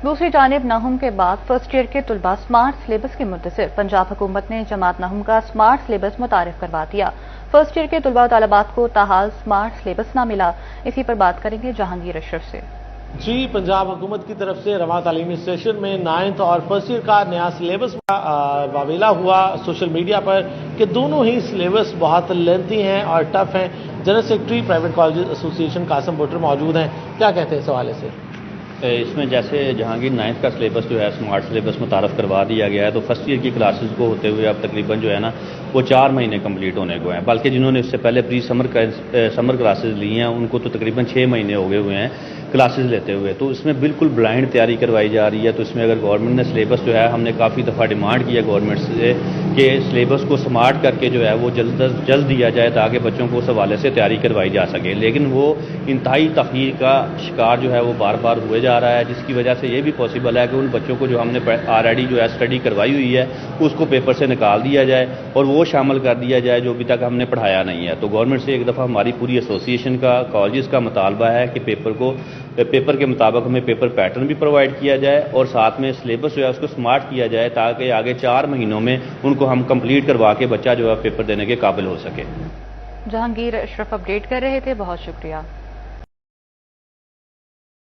دوسری جانب نہم کے بعد فرسٹ ایئر کے طلباء سمارٹ سلیبس کے منتظر پنجاب حکومت نے جماعت نہم کا سمارٹ سلیبس متعارف کروا دیا۔ فرسٹ ایئر کے طلباء و طالبات کو تاحال سمارٹ سلیبس نہ ملا، اسی پر بات کریں گے جہانگیر اشرف سے۔ جی، پنجاب حکومت کی طرف سے رواں تعلیمی سیشن میں 9th اور فرسٹ ایئر کا نیا سلیبس واویلا ہوا سوشل میڈیا پر کہ دونوں ہی سلیبس بہت لینتھی ہیں اور ٹف ہیں۔ جنرل سیکرٹری پرائیویٹ کالجز ایسوسی ایشن قاسم بٹر موجود ہیں، کیا کہتے ہیں اس حوالے سے؟ اس میں جیسے جہانگیر 9th کا سلیبس جو ہے سمارٹ سلیبس متعارف کروا دیا گیا ہے، تو فرسٹ ایئر کی کلاسز کو ہوتے ہوئے اب تقریباً جو ہے نا وہ 4 مہینے کمپلیٹ ہونے کو ہیں، بلکہ جنہوں نے اس سے پہلے پری سمر کلاسز لی ہیں ان کو تو تقریباً 6 مہینے ہو گئے ہوئے ہیں کلاسز لیتے ہوئے۔ تو اس میں بالکل بلائنڈ تیاری کروائی جا رہی ہے۔ تو اس میں اگر گورنمنٹ نے سلیبس جو ہے، ہم نے کافی دفعہ ڈیمانڈ کیا گورنمنٹ سے کہ سلیبس کو سمارٹ کر کے جو ہے وہ جلد دیا جائے تاکہ بچوں کو اس حوالے سے تیاری کروائی جا سکے، لیکن وہ انتہائی تاخیر کا شکار جو ہے وہ بار بار ہوئے جا رہا ہے، جس کی وجہ سے یہ بھی پاسبل ہے کہ ان بچوں کو جو ہم نے آلریڈی جو ہے اسٹڈی کروائی ہوئی ہے اس کو پیپر سے نکال دیا جائے اور وہ شامل کر دیا جائے جو ابھی تک ہم نے پڑھایا نہیں ہے۔ تو گورنمنٹ سے ایک دفعہ ہماری پوری ایسوسی ایشن کا کالجز کا مطالبہ ہے کہ پیپر کے مطابق ہمیں پیپر پیٹرن بھی پرووائڈ کیا جائے اور ساتھ میں سلیبس جو ہے اس کو سمارٹ کیا جائے تاکہ آگے 4 مہینوں میں ان کو ہم کمپلیٹ کروا کے بچہ جو ہے پیپر دینے کے قابل ہو سکے۔ جہانگیر اشرف اپڈیٹ کر رہے تھے، بہت شکریہ۔